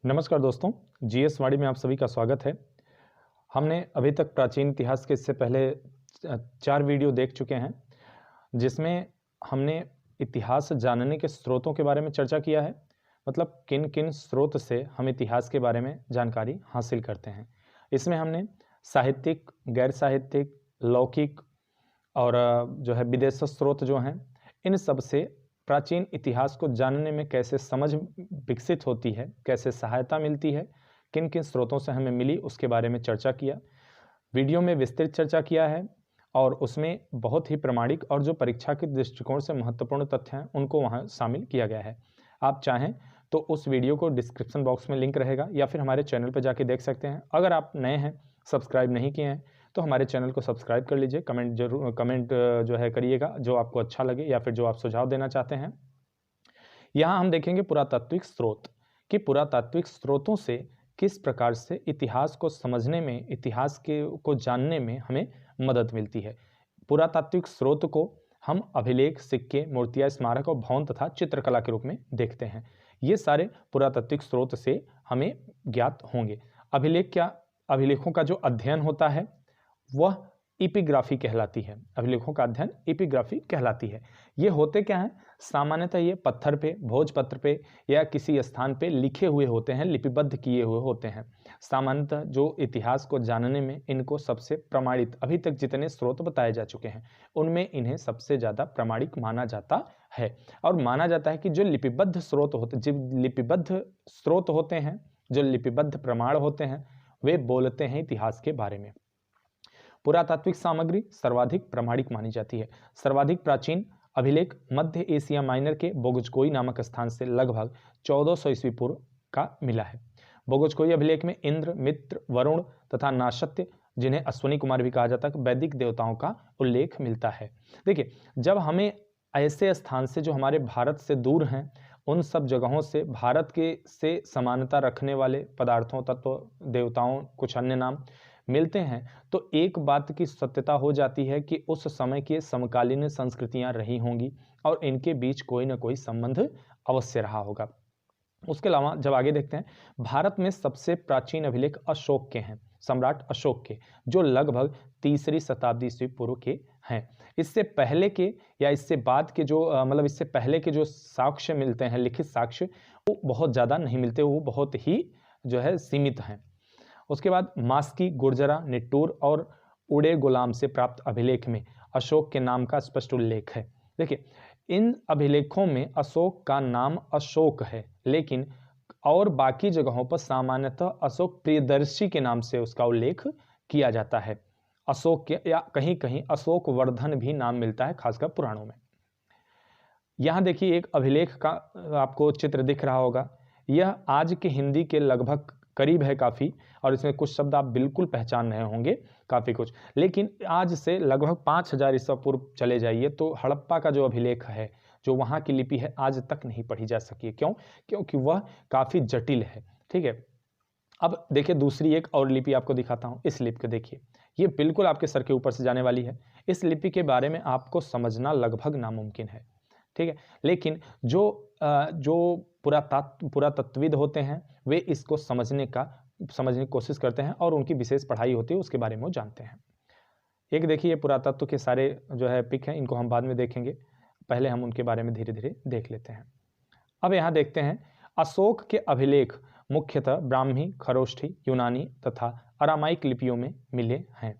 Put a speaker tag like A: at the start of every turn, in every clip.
A: नमस्कार दोस्तों, जीएस वाणी में आप सभी का स्वागत है। हमने अभी तक प्राचीन इतिहास के इससे पहले 4 वीडियो देख चुके हैं, जिसमें हमने इतिहास जानने के स्रोतों के बारे में चर्चा किया है। मतलब किन-किन स्रोत से हम इतिहास के बारे में जानकारी हासिल करते हैं। इसमें हमने साहित्यिक, गैर साहित्यिक, लौकिक और जो है विदेशी स्रोत जो हैं, इन सब से प्राचीन इतिहास को जानने में कैसे समझ विकसित होती है, कैसे सहायता मिलती है, किन-किन स्रोतों से हमें मिली, उसके बारे में चर्चा किया। वीडियो में विस्तृत चर्चा किया है और उसमें बहुत ही प्रामाणिक और जो परीक्षा के दृष्टिकोण से महत्वपूर्ण तथ्य हैं, उनको वहाँ शामिल किया गया है। आप चाहें तो उस वीडियो को डिस्क्रिप्शन बॉक्स में लिंक रहेगा या फिर हमारे चैनल पर जाके देख सकते हैं। अगर आप नए हैं, सब्सक्राइब नहीं किए हैं, तो हमारे चैनल को सब्सक्राइब कर लीजिए। कमेंट जो है करिएगा, जो आपको अच्छा लगे या फिर जो आप सुझाव देना चाहते हैं। यहाँ हम देखेंगे पुरातात्विक स्रोत कि पुरातात्विक स्रोतों से किस प्रकार से इतिहास को समझने में, इतिहास को जानने में हमें मदद मिलती है। पुरातात्विक स्रोत को हम अभिलेख, सिक्के, मूर्तियां, स्मारक और भवन तथा चित्रकला के रूप में देखते हैं। ये सारे पुरातात्विक स्रोत से हमें ज्ञात होंगे। अभिलेखों का जो अध्ययन होता है वह एपिग्राफी कहलाती है। अभिलेखों का अध्ययन एपिग्राफी कहलाती है। ये होते क्या हैं? सामान्यतः ये पत्थर पे, भोजपत्र पे या किसी स्थान पे लिखे हुए होते हैं, लिपिबद्ध किए हुए होते हैं। सामान्यतः जो इतिहास को जानने में इनको सबसे प्रमाणित, अभी तक जितने स्रोत बताए जा चुके हैं उनमें इन्हें सबसे ज़्यादा प्रामाणिक माना जाता है। और माना जाता है कि जो लिपिबद्ध स्रोत होते हैं, जो लिपिबद्ध प्रमाण होते हैं, वे बोलते हैं इतिहास के बारे में। पुरातात्विक सामग्री सर्वाधिक प्रामाणिक मानी जाती है। सर्वाधिक प्राचीन अभिलेख मध्य एशिया माइनर के बोगजकोई नामक स्थान से लगभग 1400 ईस्वी पूर्व का मिला है। बोगजकोई अभिलेख में इंद्र, मित्र, वरुण तथा नाशत्य, जिन्हें अश्वनी कुमार भी कहा जाता है, वैदिक देवताओं का उल्लेख मिलता है। देखिए, जब हमें ऐसे स्थान से जो हमारे भारत से दूर हैं, उन सब जगहों से भारत के से समानता रखने वाले पदार्थों, तत्व, देवताओं, कुछ अन्य नाम मिलते हैं, तो एक बात की सत्यता हो जाती है कि उस समय के समकालीन संस्कृतियां रही होंगी और इनके बीच कोई ना कोई संबंध अवश्य रहा होगा। उसके अलावा जब आगे देखते हैं, भारत में सबसे प्राचीन अभिलेख अशोक के हैं, सम्राट अशोक के, जो लगभग 3री शताब्दी ईस्वी पूर्व के हैं। इससे पहले के या इससे बाद के जो इससे पहले के जो साक्ष्य मिलते हैं, लिखित साक्ष्य, वो बहुत ज़्यादा नहीं मिलते, वो बहुत ही जो है सीमित हैं। उसके बाद मास्की, गुर्जरा, निट्टूर और उड़े गुलाम से प्राप्त अभिलेख में अशोक के नाम का स्पष्ट उल्लेख है। देखिए, इन अभिलेखों में अशोक का नाम अशोक है, लेकिन और बाकी जगहों पर सामान्यतः अशोक प्रियदर्शी के नाम से उसका उल्लेख किया जाता है। अशोक के या कहीं कहीं अशोक वर्धन भी नाम मिलता है, खासकर पुराणों में। यहाँ देखिए, एक अभिलेख का आपको चित्र दिख रहा होगा। यह आज के हिंदी के लगभग करीब है काफ़ी, और इसमें कुछ शब्द आप बिल्कुल पहचान रहे होंगे, काफ़ी कुछ। लेकिन आज से लगभग 5000 ईसा पूर्व चले जाइए तो हड़प्पा का जो अभिलेख है, जो वहाँ की लिपि है, आज तक नहीं पढ़ी जा सकी है। क्यों? क्योंकि वह काफ़ी जटिल है। ठीक है। अब देखिए, दूसरी एक और लिपि आपको दिखाता हूँ। इस लिपि को देखिए, ये बिल्कुल आपके सर के ऊपर से जाने वाली है। इस लिपि के बारे में आपको समझना लगभग नामुमकिन है। ठीक है। लेकिन जो पुरातत्वविद होते हैं, वे इसको समझने की कोशिश करते हैं और उनकी विशेष पढ़ाई होती है, उसके बारे में वो जानते हैं। एक देखिए, पुरातत्व के सारे जो है पिक हैं, इनको हम बाद में देखेंगे, पहले हम उनके बारे में धीरे धीरे देख लेते हैं। अब यहाँ देखते हैं, अशोक के अभिलेख मुख्यतः ब्राह्मी, खरोष्ठी, यूनानी तथा अरामाइक लिपियों में मिले हैं।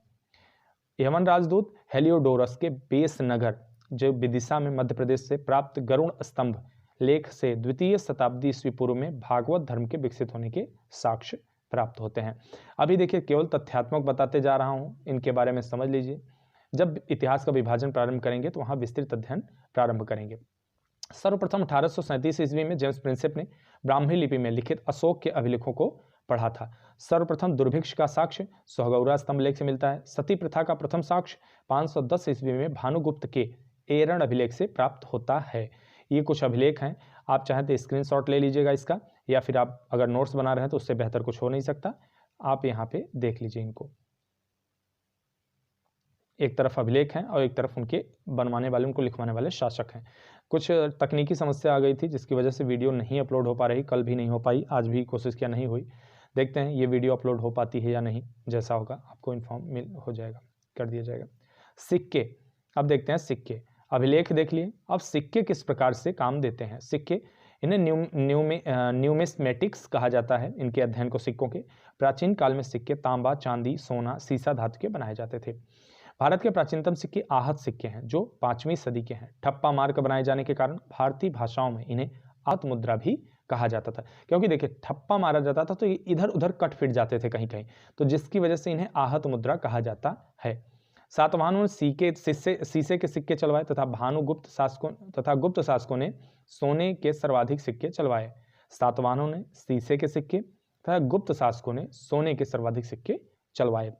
A: यवन राजदूत हेलियोडोरस के बेस नगर, जो विदिशा में मध्य प्रदेश से प्राप्त गरुण स्तंभ लेख से 2वीं शताब्दी ईस्वी पूर्व में भागवत धर्म के विकसित होने के साक्ष्य प्राप्त होते हैं। अभी देखिए, केवल तथ्यात्मक बताते जा रहा हूं, इनके बारे में समझ लीजिए। जब इतिहास का विभाजन प्रारंभ करेंगे तो वहां विस्तृत अध्ययन प्रारंभ करेंगे। सर्वप्रथम 1837 ईस्वी में जेम्स प्रिंसेप ने ब्राह्मी लिपि में लिखित अशोक के अभिलेखों को पढ़ा था। सर्वप्रथम दुर्भिक्ष का साक्ष्य सोहगौरा स्तंभ लेख से मिलता है। सती प्रथा का प्रथम साक्ष्य 510 ईस्वी में भानुगुप्त के एरण अभिलेख से प्राप्त होता है। ये कुछ अभिलेख हैं, आप चाहें तो स्क्रीनशॉट ले लीजिएगा इसका, या फिर आप अगर नोट्स बना रहे हैं तो उससे बेहतर कुछ हो नहीं सकता। आप यहाँ पे देख लीजिए इनको। एक तरफ अभिलेख हैं और एक तरफ उनके बनवाने वाले, उनको लिखवाने वाले शासक हैं। कुछ तकनीकी समस्या आ गई थी जिसकी वजह से वीडियो नहीं अपलोड हो पा रही, कल भी नहीं हो पाई, आज भी कोशिश किया नहीं हुई। देखते हैं ये वीडियो अपलोड हो पाती है या नहीं, जैसा होगा आपको इन्फॉर्म हो जाएगा, कर दिया जाएगा। सिक्के, अब देखते हैं सिक्के। अभिलेख देख लिए। अब सिक्के किस प्रकार से काम देते हैं। सिक्के, इन्हें न्यूमिस्मेटिक्स कहा जाता है, इनके अध्ययन को सिक्कों के। प्राचीन काल में सिक्के तांबा, चांदी, सोना, सीसा धातु के बनाए जाते थे। भारत के प्राचीनतम सिक्के आहत सिक्के हैं जो 5वीं सदी के हैं। ठप्पा मार्क बनाए जाने के कारण भारतीय भाषाओं में इन्हें आहत मुद्रा भी कहा जाता था, क्योंकि देखिए ठप्पा मारा जाता था तो ये इधर उधर कट फिट जाते थे कहीं कहीं, तो जिसकी वजह से इन्हें आहत मुद्रा कहा जाता है। सातवाहनों ने शीशे के सिक्के चलवाए तथा गुप्त शासकों ने सोने के सर्वाधिक सिक्के चलवाए। सातवाहनों ने शीशे के सिक्के तथा गुप्त शासकों ने सोने के सर्वाधिक सिक्के चलवाए।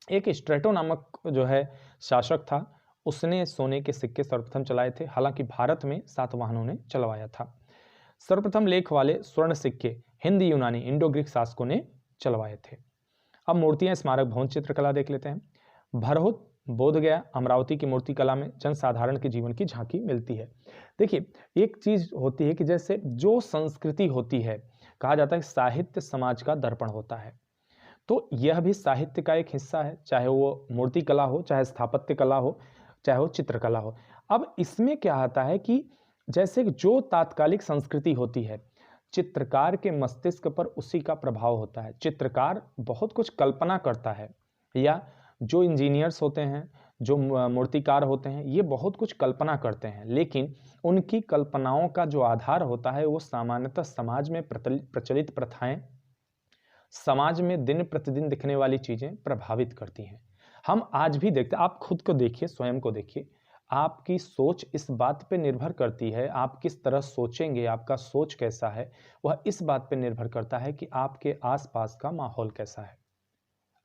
A: एक स्ट्रेटो नामक जो है शासक था, उसने सोने के सिक्के सर्वप्रथम चलाए थे, हालांकि भारत में सातवाहनों ने चलवाया था। सर्वप्रथम लेख वाले स्वर्ण सिक्के हिंदी, यूनानी, इंडो ग्रीक शासकों ने चलवाए थे। अब मूर्तियां, स्मारक, भवन चित्रकला देख लेते हैं। भरहुत, बोधगया, अमरावती की मूर्ति कला में जनसाधारण के जीवन की झांकी मिलती है। देखिए एक चीज होती है कि जैसे जो संस्कृति होती है, कहा जाता है साहित्य समाज का दर्पण होता है, तो यह भी साहित्य का एक हिस्सा है, चाहे वो मूर्ति कला हो, चाहे स्थापत्य कला हो, चाहे वो चित्रकला हो। अब इसमें क्या आता है कि जैसे जो तात्कालिक संस्कृति होती है, चित्रकार के मस्तिष्क पर उसी का प्रभाव होता है। चित्रकार बहुत कुछ कल्पना करता है, या जो इंजीनियर्स होते हैं, जो मूर्तिकार होते हैं, ये बहुत कुछ कल्पना करते हैं, लेकिन उनकी कल्पनाओं का जो आधार होता है वो सामान्यतः समाज में प्रचलित प्रथाएं, समाज में दिन प्रतिदिन दिखने वाली चीजें प्रभावित करती हैं। हम आज भी देखते हैं, आप खुद को देखिए, स्वयं को देखिए, आपकी सोच इस बात पे निर्भर करती है, आप किस तरह सोचेंगे, आपका सोच कैसा है, वह इस बात पे निर्भर करता है कि आपके आसपास का माहौल कैसा है,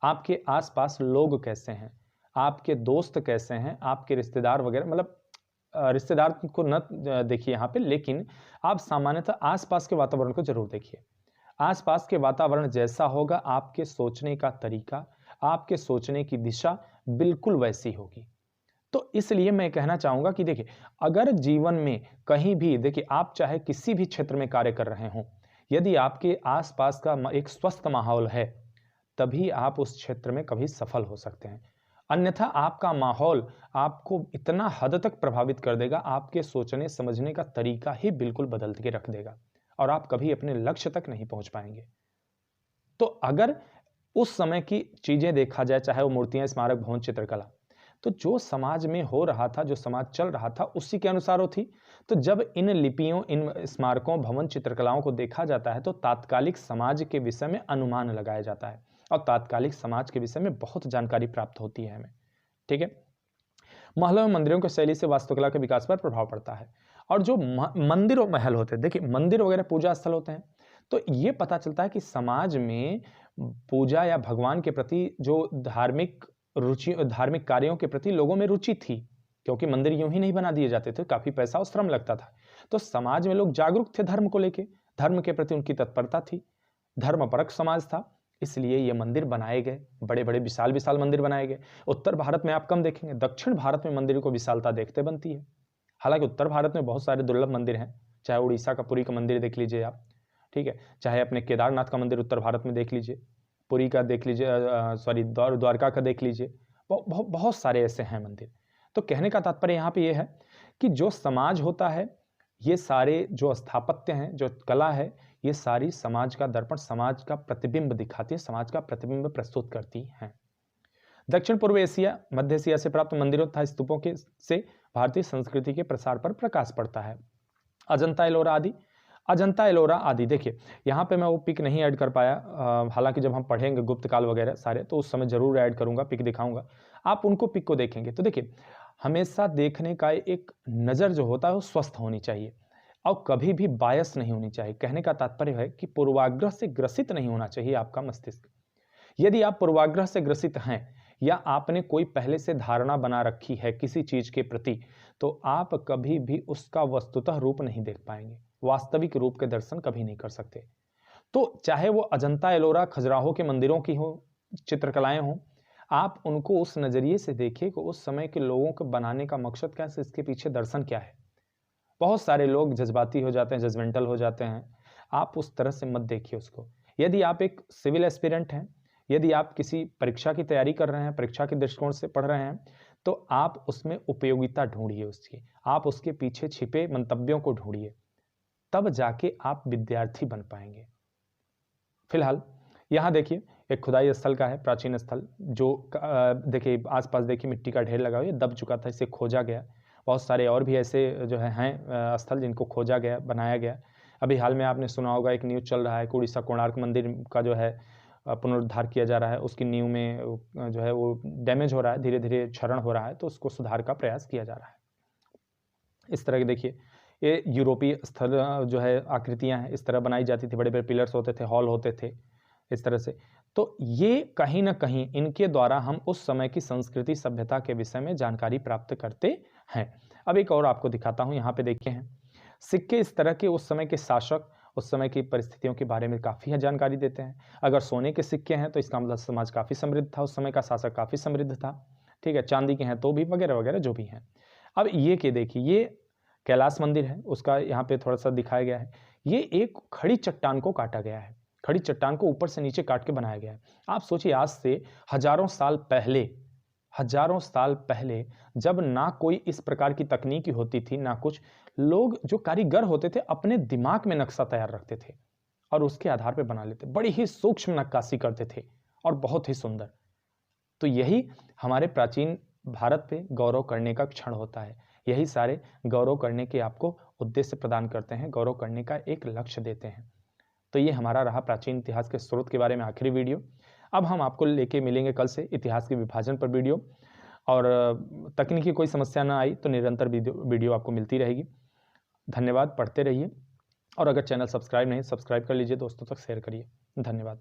A: आपके आसपास लोग कैसे हैं, आपके दोस्त कैसे हैं, आपके रिश्तेदार वगैरह, मतलब रिश्तेदार को न देखिए यहाँ पे, लेकिन आप सामान्यतः आसपास के वातावरण को जरूर देखिए। आसपास के वातावरण जैसा होगा, आपके सोचने का तरीका, आपके सोचने की दिशा बिल्कुल वैसी होगी। तो इसलिए मैं कहना चाहूंगा कि देखिए, अगर जीवन में कहीं भी देखिए, आप चाहे किसी भी क्षेत्र में कार्य कर रहे हों, यदि आपके आसपास का एक स्वस्थ माहौल है, तभी आप उस क्षेत्र में कभी सफल हो सकते हैं। अन्यथा आपका माहौल आपको इतना हद तक प्रभावित कर देगा, आपके सोचने समझने का तरीका ही बिल्कुल बदल के रख देगा और आप कभी अपने लक्ष्य तक नहीं पहुंच पाएंगे। तो अगर उस समय की चीजें देखा जाए, चाहे वो मूर्तियां, स्मारक, भवन, चित्रकला, तो जो समाज में हो रहा था, जो समाज चल रहा था, उसी के अनुसार वो थी। तो जब इन लिपियों, इन स्मारकों, भवन, चित्रकलाओं को देखा जाता है तो तात्कालिक समाज के विषय में अनुमान लगाया जाता है और तात्कालिक समाज के विषय में बहुत जानकारी प्राप्त होती है हमें। ठीक है। महलों और मंदिरों की शैली से वास्तुकला के विकास पर प्रभाव पड़ता है। और जो मंदिर और महल होते हैं, देखिए मंदिर वगैरह पूजा स्थल होते हैं, तो ये पता चलता है कि समाज में पूजा या भगवान के प्रति जो धार्मिक कार्यों के प्रति लोगों में रुचि थी, क्योंकि मंदिर यूं ही नहीं बना दिए जाते थे, काफी पैसा और श्रम लगता था। तो समाज में लोग जागरूक थे धर्म को लेके, धर्म के प्रति उनकी तत्परता थी, धर्मपरक समाज था, इसलिए ये मंदिर बनाए गए, बड़े बड़े विशाल विशाल मंदिर बनाए गए। उत्तर भारत में आप कम देखेंगे, दक्षिण भारत में मंदिर को विशालता देखते बनती है। हालांकि उत्तर भारत में बहुत सारे दुर्लभ मंदिर हैं, चाहे उड़ीसा का पुरी का मंदिर देख लीजिए आप, ठीक है, चाहे अपने केदारनाथ का मंदिर उत्तर भारत में देख लीजिए, पुरी का देख लीजिए, सॉरी द्वारका का देख लीजिए, बहुत सारे ऐसे हैं मंदिर। तो कहने का तात्पर्य यहाँ पे ये है कि जो समाज होता है, ये सारे जो स्थापत्य हैं, जो कला है, ये सारी समाज का दर्पण, समाज का प्रतिबिंब दिखाती है, समाज का प्रतिबिंब प्रस्तुत करती हैं। दक्षिण पूर्व एशिया, मध्य एशिया से प्राप्त मंदिरों तथा स्तूपों के से भारतीय संस्कृति के प्रसार पर प्रकाश पड़ता है। अजंता एलोरा आदि, अजंता एलोरा आदि, देखिए यहाँ पे मैं वो पिक नहीं ऐड कर पाया, हालांकि जब हम पढ़ेंगे गुप्त काल वगैरह सारे तो उस समय जरूर ऐड करूंगा, पिक दिखाऊंगा, आप उनको पिक को देखेंगे। तो देखिए हमेशा देखने का एक नज़र जो होता है वो स्वस्थ होनी चाहिए और कभी भी बायस नहीं होनी चाहिए। कहने का तात्पर्य है कि पूर्वाग्रह से ग्रसित नहीं होना चाहिए आपका मस्तिष्क। यदि आप पूर्वाग्रह से ग्रसित हैं या आपने कोई पहले से धारणा बना रखी है किसी चीज के प्रति, तो आप कभी भी उसका वस्तुतः रूप नहीं देख पाएंगे, वास्तविक रूप के दर्शन कभी नहीं कर सकते। तो चाहे वो अजंता एलोरा खजुराहो के मंदिरों की हो चित्रकलाएं हो, आप उनको उस नजरिए से देखिए कि उस समय के लोगों को बनाने का मकसद क्या है, इसके पीछे दर्शन क्या है। बहुत सारे लोग जज्बाती हो जाते हैं, जजमेंटल हो जाते हैं। आप उस तरह से मत देखिए उसको। यदि आप एक सिविल एस्पिरेंट हैं, यदि आप किसी परीक्षा की तैयारी कर रहे हैं, परीक्षा के दृष्टिकोण से पढ़ रहे हैं, तो आप उसमें उपयोगिता ढूंढिए उसकी, आप उसके पीछे छिपे मंतव्यों को ढूंढिए, तब जाके आप विद्यार्थी बन पाएंगे। फिलहाल यहाँ देखिए एक खुदाई स्थल का है, प्राचीन स्थल, जो देखिए आसपास देखिए मिट्टी का ढेर लगा हुआ है, दब चुका था, इसे खोजा गया। बहुत सारे और भी ऐसे जो हैं स्थल जिनको खोजा गया, बनाया गया। अभी हाल में आपने सुना होगा, एक न्यूज़ चल रहा है, उड़ीसा कोणार्क मंदिर का जो है पुनरुद्धार किया जा रहा है, उसकी नींव में जो है वो डैमेज हो रहा है, धीरे धीरे क्षरण हो रहा है, तो उसको सुधार का प्रयास किया जा रहा है। इस तरह के देखिए ये यूरोपीय स्थल जो है आकृतियां हैं, इस तरह बनाई जाती थी, बड़े बड़े पिलर्स होते थे, हॉल होते थे इस तरह से। तो ये कहीं ना कहीं इनके द्वारा हम उस समय की संस्कृति सभ्यता के विषय में जानकारी प्राप्त करते हैं। अब एक और आपको दिखाता हूं, यहाँ पे देखते हैं सिक्के इस तरह के उस समय के शासक, उस समय की परिस्थितियों के बारे में काफ़ी जानकारी देते हैं। अगर सोने के सिक्के हैं तो इसका मतलब समाज काफ़ी समृद्ध था, उस समय का शासक काफ़ी समृद्ध था, ठीक है। चांदी के हैं तो भी, वगैरह वगैरह जो भी हैं। अब ये के देखिए, ये कैलाश मंदिर है, उसका यहाँ पे थोड़ा सा दिखाया गया है। ये एक खड़ी चट्टान को काटा गया है, खड़ी चट्टान को ऊपर से नीचे काट के बनाया गया है। आप सोचिए आज से हजारों साल पहले जब ना कोई इस प्रकार की तकनीकी होती थी, ना कुछ, लोग जो कारीगर होते थे अपने दिमाग में नक्शा तैयार रखते थे और उसके आधार पर बना लेते, बड़ी ही सूक्ष्म नक्काशी करते थे और बहुत ही सुंदर। तो यही हमारे प्राचीन भारत पे गौरव करने का क्षण होता है। यही सारे गौरव करने के आपको उद्देश्य प्रदान करते हैं, गौरव करने का एक लक्ष्य देते हैं। तो ये हमारा रहा प्राचीन इतिहास के स्रोत के बारे में आखिरी वीडियो। अब हम आपको लेके मिलेंगे कल से इतिहास के विभाजन पर वीडियो, और तकनीकी कोई समस्या ना आई तो निरंतर वीडियो आपको मिलती रहेगी। धन्यवाद, पढ़ते रहिए, और अगर चैनल सब्सक्राइब नहीं, सब्सक्राइब कर लीजिए, दोस्तों तक शेयर करिए। धन्यवाद।